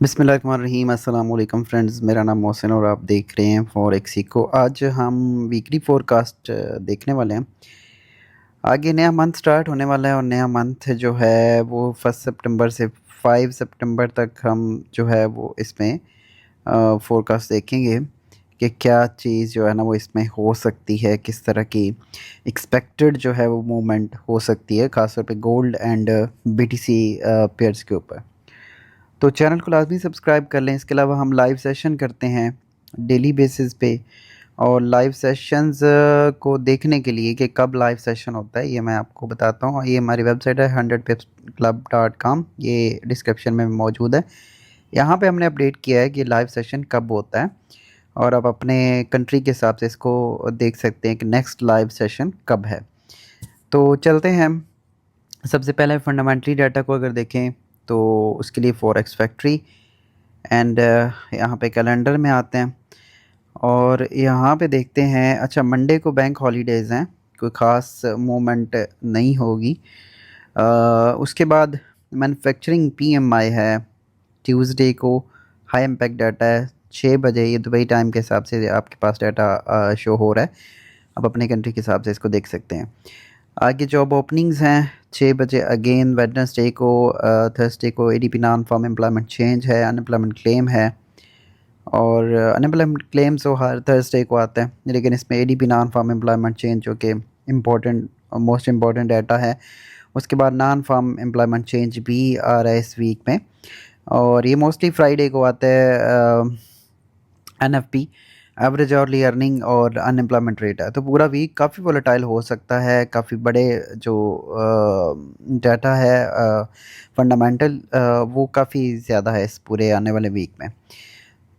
बिस्मिल्लाहिर्रहमानिर्रहीम अस्सलाम वालेकुम फ्रेंड्स, मेरा नाम मोहसिन और आप देख रहे हैं फॉरेक्स को। आज हम वीकली फोरकास्ट देखने वाले हैं। आगे नया मंथ स्टार्ट होने वाला है और नया मंथ जो है वो 1 सितंबर से 5 सितंबर तक हम जो है वो इसमें फोरकास्ट देखेंगे कि क्या चीज़ जो है ना वो इसमें हो सकती है, किस तरह की एक्सपेक्टेड जो है वो मूवमेंट हो सकती है, ख़ासतौर पे गोल्ड एंड बीटीसी पेयर्स के ऊपर। तो चैनल को लाजमी सब्सक्राइब कर लें। इसके अलावा हम लाइव सेशन करते हैं डेली बेसिस पे, और लाइव सेशंस को देखने के लिए कि कब लाइव सेशन होता है ये मैं आपको बताता हूँ। ये हमारी वेबसाइट है 100pipsclub.com, ये डिस्क्रिप्शन में मौजूद है। यहाँ पे हमने अपडेट किया है कि लाइव सेशन कब होता है, और आप अपने कंट्री के हिसाब से इसको देख सकते हैं कि नेक्स्ट लाइव सेशन कब है। तो चलते हैं हम। सबसे पहले फंडामेंटली डाटा को अगर देखें तो उसके लिए फॉरेक्स फैक्ट्री एंड यहाँ पे कैलेंडर में आते हैं और यहाँ पे देखते हैं। अच्छा, मंडे को बैंक हॉलीडेज़ हैं, कोई ख़ास मूवमेंट नहीं होगी। उसके बाद मैन्युफैक्चरिंग पीएमआई है। ट्यूसडे को हाई इम्पैक्ट डाटा है 6 बजे, ये दुबई टाइम के हिसाब से आपके पास डाटा शो हो रहा है। आप अपने कंट्री के हिसाब से इसको देख सकते हैं। आगे जॉब ओपनिंग्स हैं 6 बजे अगेन वेडनेसडे को। थर्सडे को ADP non farm employment change है, अनएम्प्लॉयमेंट क्लेम है, और अनएम्प्लॉयमेंट क्लेम्स तो हर थर्सडे को आता है, लेकिन इसमें ADP non farm employment change जो कि इम्पोर्टेंट मोस्ट इम्पॉर्टेंट डाटा है। उसके बाद नॉन फार्म एम्प्लॉयमेंट चेंज भी आ रहा है इस वीक में, और ये मोस्टली फ्राइडे को आता है। एनएफपी एवरेज अर्ली अर्निंग और अनएम्प्लॉयमेंट रेट है। तो पूरा वीक काफ़ी वोलेटाइल हो सकता है। काफ़ी बड़े जो डाटा है फंडामेंटल, वो काफ़ी ज़्यादा है इस पूरे आने वाले वीक में।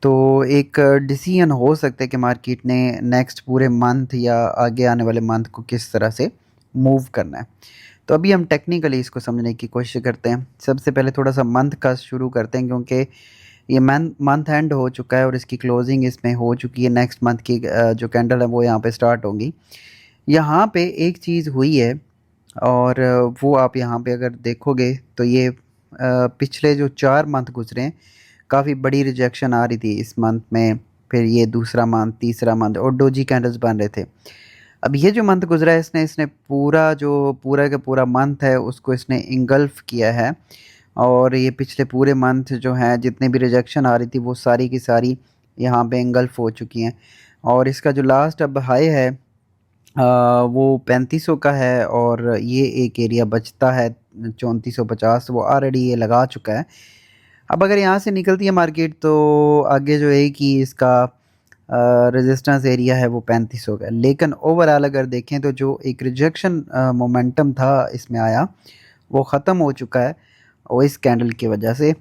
तो एक डिसीजन हो सकता है कि मार्केट ने नेक्स्ट पूरे मंथ या आगे आने वाले मंथ को किस तरह से मूव करना है। तो अभी हम टेक्निकली इसको समझने की कोशिश करते हैं। सबसे पहले थोड़ा सा मंथ का शुरू करते हैं, क्योंकि ये मंथ एंड हो चुका है और इसकी क्लोजिंग इसमें हो चुकी है। नेक्स्ट मंथ की जो कैंडल है वो यहाँ पे स्टार्ट होंगी। यहाँ पे एक चीज़ हुई है, और वो आप यहाँ पे अगर देखोगे तो ये पिछले जो 4 मंथ गुजरे हैं काफ़ी बड़ी रिजेक्शन आ रही थी इस मंथ में। फिर ये दूसरा मंथ, तीसरा मंथ, और डोजी कैंडल्स बन रहे थे। अब ये जो मंथ गुजरा है इसने पूरा जो पूरा का पूरा मंथ है उसको इसने इंगल्फ किया है, और ये पिछले पूरे मंथ जो हैं जितने भी रिजेक्शन आ रही थी वो सारी की सारी यहाँ पे इंगल्फ हो चुकी हैं। और इसका जो लास्ट अब हाई है वो 3500 का है, और ये एक एरिया बचता है 3450, वो ऑलरेडी ये लगा चुका है। अब अगर यहाँ से निकलती है मार्केट तो आगे जो है कि इसका रेजिस्टेंस एरिया है वो 3500 का है। लेकिन ओवरऑल अगर देखें तो जो एक रिजेक्शन मोमेंटम था इसमें आया वो ख़त्म हो चुका है, और इस कैंडल की वजह से।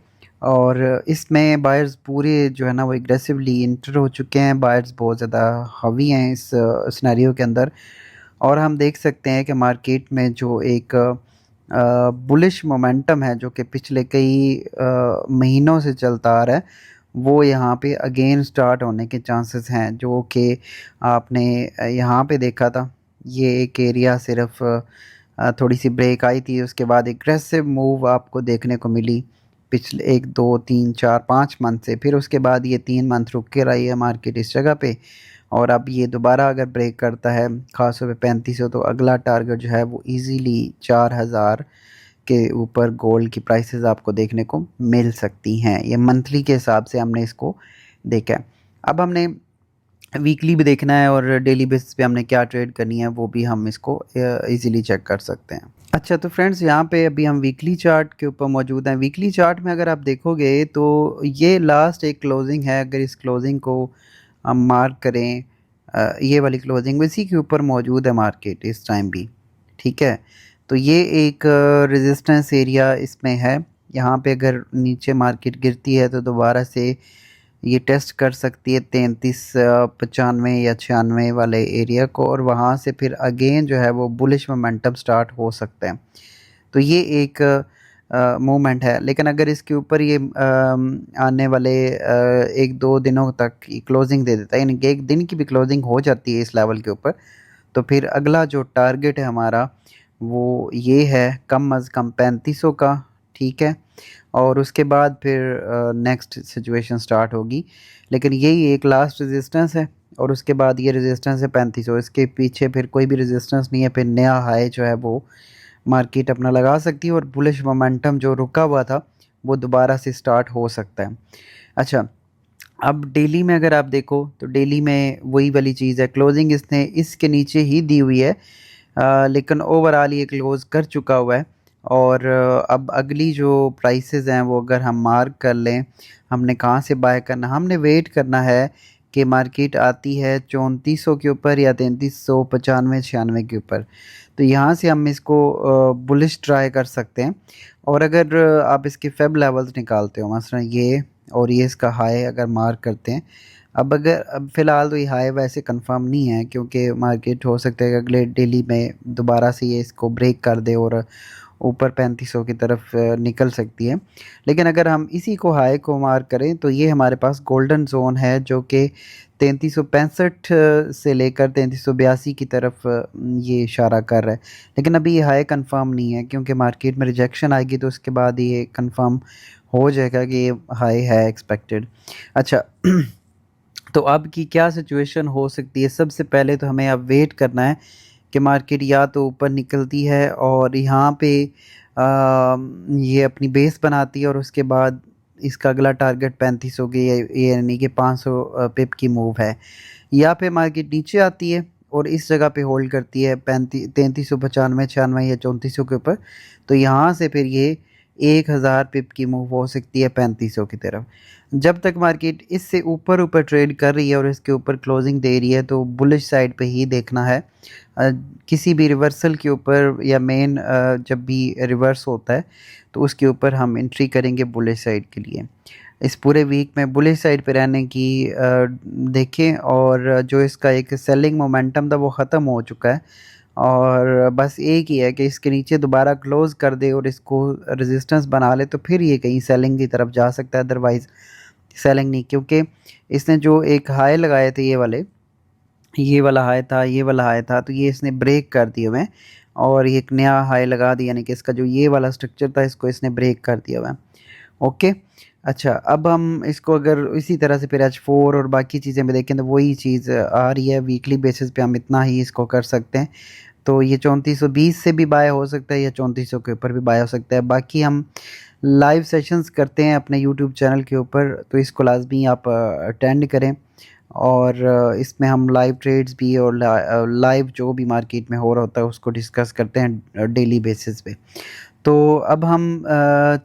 और इसमें बायर्स पूरे जो है ना वो एग्रेसिवली इंटर हो चुके हैं। बायर्स बहुत ज़्यादा हावी हैं इस सिनेरियो के अंदर, और हम देख सकते हैं कि मार्केट में जो एक बुलिश मोमेंटम है जो कि पिछले कई महीनों से चलता आ रहा है, वो यहाँ पे अगेन स्टार्ट होने के चांसेस हैं। जो कि आपने यहाँ पे देखा था, ये एक एरिया सिर्फ थोड़ी सी ब्रेक आई थी, उसके बाद एग्रेसिव मूव आपको देखने को मिली पिछले 1 2 3 4 5 मंथ से। फिर उसके बाद ये 3 मंथ रुक के रही है मार्केट इस जगह पे, और अब ये दोबारा अगर ब्रेक करता है खास तौर पे 3500, तो अगला टारगेट जो है वो इजीली 4000 के ऊपर गोल्ड की प्राइसेस आपको देखने को मिल सकती हैं। ये मंथली के हिसाब से हमने इसको देखा है। अब हमने वीकली भी देखना है और डेली बेसिस पे हमने क्या ट्रेड करनी है वो भी हम इसको इजीली चेक कर सकते हैं। अच्छा, तो फ्रेंड्स यहाँ पे अभी हम वीकली चार्ट के ऊपर मौजूद हैं। वीकली चार्ट में अगर आप देखोगे तो ये लास्ट एक क्लोजिंग है। अगर इस क्लोजिंग को हम मार्क करें, ये वाली क्लोजिंग इसी के ऊपर मौजूद है मार्केट इस टाइम भी, ठीक है। तो ये एक रेजिस्टेंस एरिया इसमें है। यहाँ पे अगर नीचे मार्केट गिरती है तो दोबारा से ये टेस्ट कर सकती है 3395 या 96 वाले एरिया को, और वहाँ से फिर अगेन जो है वो बुलिश मोमेंटम स्टार्ट हो सकता है। तो ये एक मूवमेंट है। लेकिन अगर इसके ऊपर ये आने वाले 1 2 दिनों तक क्लोजिंग दे देता है, यानी कि एक दिन की भी क्लोजिंग हो जाती है इस लेवल के ऊपर, तो फिर अगला जो टारगेट है हमारा वो ये है कम अज़ कम 3500 का, ठीक है। और उसके बाद फिर नेक्स्ट सिचुएशन स्टार्ट होगी। लेकिन यही एक लास्ट रेजिस्टेंस है और उसके बाद ये रेजिस्टेंस है 3500, इसके पीछे फिर कोई भी रेजिस्टेंस नहीं है, फिर नया हाई जो है वो मार्केट अपना लगा सकती है और बुलिश मोमेंटम जो रुका हुआ था वो दोबारा से स्टार्ट हो सकता है। अच्छा, अब डेली में अगर आप देखो तो डेली में वही वाली चीज़ है, क्लोजिंग इसने इसके नीचे ही दी हुई है, लेकिन ओवरऑल ये क्लोज कर चुका हुआ है। और अब अगली जो प्राइसेस हैं वो अगर हम मार्क कर लें, हमने कहाँ से बाय करना, हमने वेट करना है कि मार्केट आती है 3400 के ऊपर या 3395 96 के ऊपर, तो यहाँ से हम इसको बुलिश ट्राई कर सकते हैं। और अगर आप इसके फेब लेवल्स निकालते हो, मसलन ये और ये इसका हाई अगर मार्क करते हैं, अब फ़िलहाल तो ये हाई वैसे कंफर्म नहीं है क्योंकि मार्केट हो सकता है कि अगले डेली में दोबारा से ये इसको ब्रेक कर दे और ऊपर 3500 की तरफ निकल सकती है। लेकिन अगर हम इसी को हाई को मार्क करें तो ये हमारे पास गोल्डन जोन है जो कि 3365 से लेकर 3382 की तरफ ये इशारा कर रहा है। लेकिन अभी ये हाई कंफर्म नहीं है क्योंकि मार्केट में रिजेक्शन आएगी तो उसके बाद ये कंफर्म हो जाएगा कि ये हाई है एक्सपेक्टेड। अच्छा तो अब की क्या सिचुएशन हो सकती है, सबसे पहले तो हमें अब वेट करना है कि मार्केट या तो ऊपर निकलती है और यहाँ पे ये अपनी बेस बनाती है और उसके बाद इसका अगला टारगेट 3500 की ये यानी कि 500 पिप की मूव है, या फिर मार्केट नीचे आती है और इस जगह पे होल्ड करती है 3395 96 या 3400 के ऊपर, तो यहाँ से फिर ये 1000 पिप की मूव हो सकती है 3500 की तरफ। जब तक मार्केट इससे ऊपर ऊपर ट्रेड कर रही है और इसके ऊपर क्लोजिंग दे रही है तो बुलिश साइड पे ही देखना है। किसी भी रिवर्सल के ऊपर या मेन जब भी रिवर्स होता है तो उसके ऊपर हम एंट्री करेंगे बुलिश साइड के लिए। इस पूरे वीक में बुलिश साइड पे रहने की देखें, और जो इसका एक सेलिंग मोमेंटम था वो ख़त्म हो चुका है और बस एक ही है कि इसके नीचे दोबारा क्लोज़ कर दे और इसको रेजिस्टेंस बना ले तो फिर ये कहीं सेलिंग की तरफ जा सकता है, अदरवाइज़ सेलिंग नहीं, क्योंकि इसने जो एक हाई लगाए थे ये वाला हाई था, ये वाला हाई था, तो ये इसने ब्रेक कर दिए हुए हैं और ये एक नया हाई लगा दिया, यानी कि इसका जो ये वाला स्ट्रक्चर था इसको इसने ब्रेक कर दिया हुआ है। ओके, अच्छा अब हम इसको अगर इसी तरह से फिर H4 और बाकी चीज़ें में देखें तो वही चीज़ आ रही है, वीकली बेसिस पे हम इतना ही इसको कर सकते हैं। तो ये 3420 से भी बाय हो सकता है या 3400 के ऊपर भी बाय हो सकता है। बाकी हम लाइव सेशंस करते हैं अपने यूट्यूब चैनल के ऊपर, तो इसको लाजमी आप अटेंड करें और इसमें हम लाइव ट्रेड्स भी और लाइव जो भी मार्केट में हो रहा होता है उसको डिस्कस करते हैं डेली बेसिस पे। तो अब हम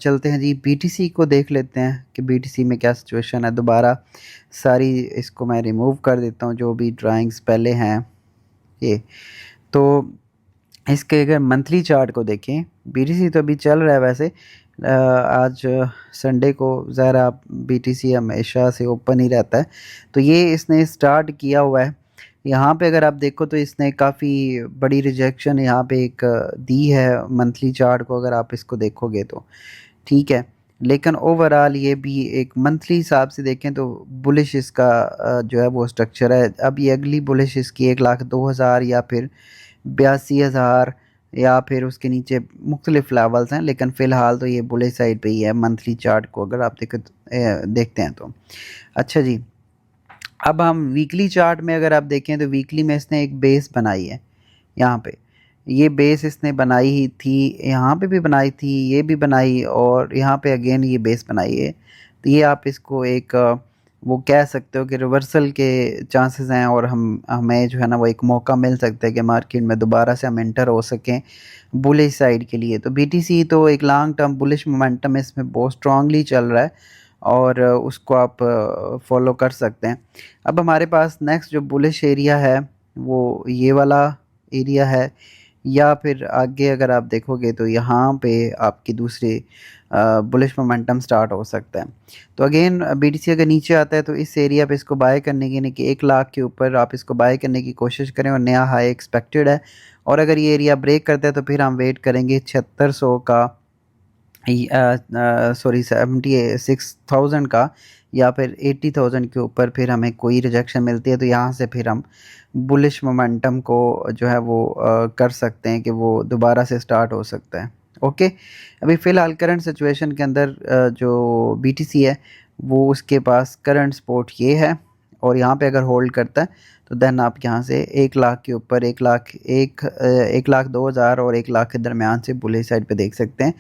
चलते हैं जी बीटीसी को देख लेते हैं कि बीटीसी में क्या सिचुएशन है। दोबारा सारी इसको मैं रिमूव कर देता हूँ जो भी ड्राइंग्स पहले हैं ये। तो इसके अगर मंथली चार्ट को देखें, बीटीसी तो अभी चल रहा है वैसे, आज संडे को ज़रा बीटीसी हमेशा से ओपन ही रहता है, तो ये इसने स्टार्ट किया हुआ है। यहाँ पे अगर आप देखो तो इसने काफ़ी बड़ी रिजेक्शन यहाँ पे एक दी है मंथली चार्ट को, अगर आप इसको देखोगे तो ठीक है। लेकिन ओवरऑल ये भी एक मंथली हिसाब से देखें तो बुलिश इसका जो है वो स्ट्रक्चर है। अब ये अगली बुलिश इसकी 1,02,000 या फिर 82,000 या फिर उसके नीचे मुख्तलिफ लेवल्स हैं, लेकिन फ़िलहाल तो ये बुलिश साइड पे ही है मंथली चार्ट को अगर आप देखते हैं तो। अच्छा जी, अब हम वीकली चार्ट में अगर आप देखें तो वीकली में इसने एक बेस बनाई है, यहाँ पे ये बेस इसने बनाई ही थी, यहाँ पे भी बनाई थी, ये भी बनाई और यहाँ पे अगेन ये बेस बनाई है। तो ये आप इसको एक वो कह सकते हो कि रिवर्सल के चांसेस हैं और हमें जो है ना वो एक मौका मिल सकता है कि मार्केट में दोबारा से हम एंटर हो सकें बुलिश साइड के लिए। तो बीटीसी तो एक लॉन्ग टर्म बुलिश मोमेंटम इसमें बहुत स्ट्रांगली चल रहा है और उसको आप फॉलो कर सकते हैं। अब हमारे पास नेक्स्ट जो बुलिश एरिया है वो ये वाला एरिया है, या फिर आगे अगर आप देखोगे तो यहाँ पे आपकी दूसरी बुलिश मोमेंटम स्टार्ट हो सकता है। तो अगेन बीटीसी अगर नीचे आता है तो इस एरिया पे इसको बाय करने की, यानी कि 1 लाख के ऊपर आप इसको बाय करने की कोशिश करें और नया हाई एक्सपेक्टेड है। और अगर ये एरिया ब्रेक करता है तो फिर हम वेट करेंगे 7600 का, सॉरी 76,000 का, या फिर 80,000 के ऊपर फिर हमें कोई रिजेक्शन मिलती है तो यहाँ से फिर हम बुलिश मोमेंटम को जो है वो कर सकते हैं कि वो दोबारा से स्टार्ट हो सकता है। ओके, अभी फ़िलहाल करंट सिचुएशन के अंदर जो बीटीसी है वो उसके पास करंट सपोर्ट ये है, और यहाँ पे अगर होल्ड करता है तो देन आप यहाँ से 1 लाख के ऊपर 1,02,000 और 1 लाख के दरमियान से बुलिश साइड पे देख सकते हैं।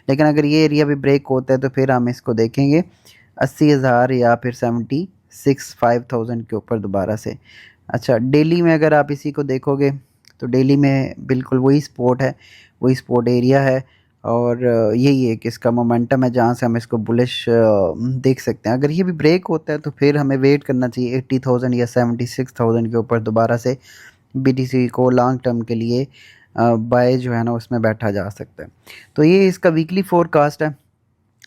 लेकिन अगर ये एरिया भी ब्रेक होता है तो फिर हम इसको देखेंगे 80,000 या फिर 76,500 के ऊपर दोबारा से। अच्छा, डेली में अगर आप इसी को देखोगे तो डेली में बिल्कुल वही सपोर्ट है, वही सपोर्ट एरिया है, और यही एक इसका मोमेंटम है जहाँ से हम इसको बुलिश देख सकते हैं। अगर ये भी ब्रेक होता है तो फिर हमें वेट करना चाहिए 80,000 या 76,000 के ऊपर दोबारा से बीटीसी को लॉन्ग टर्म के लिए बाय जो है ना उसमें बैठा जा सकता है। तो ये इसका वीकली फोरकास्ट है।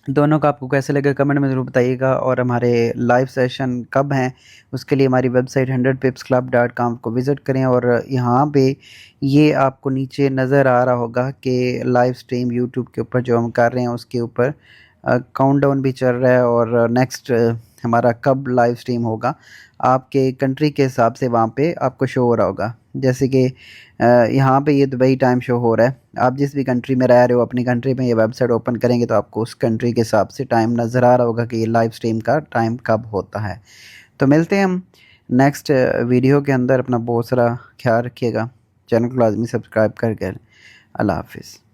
दोनों का आपको कैसे लगा कमेंट में ज़रूर बताइएगा, और हमारे लाइव सेशन कब हैं उसके लिए हमारी वेबसाइट 100pipsclub.com को विज़िट करें। और यहाँ पे ये आपको नीचे नज़र आ रहा होगा कि लाइव स्ट्रीम यूट्यूब के ऊपर जो हम कर रहे हैं उसके ऊपर काउंटडाउन भी चल रहा है, और नेक्स्ट हमारा कब लाइव स्ट्रीम होगा आपके कंट्री के हिसाब से वहाँ पे आपको शो हो रहा होगा। जैसे कि यहाँ पे ये दुबई टाइम शो हो रहा है, आप जिस भी कंट्री में रह रहे हो अपनी कंट्री में ये वेबसाइट ओपन करेंगे तो आपको उस कंट्री के हिसाब से टाइम नज़र आ रहा होगा कि ये लाइव स्ट्रीम का टाइम कब होता है। तो मिलते हैं हम नेक्स्ट वीडियो के अंदर। अपना बहुत सारा ख्याल रखिएगा, चैनल को लाजमी सब्सक्राइब करके। अल्लाह हाफिज़।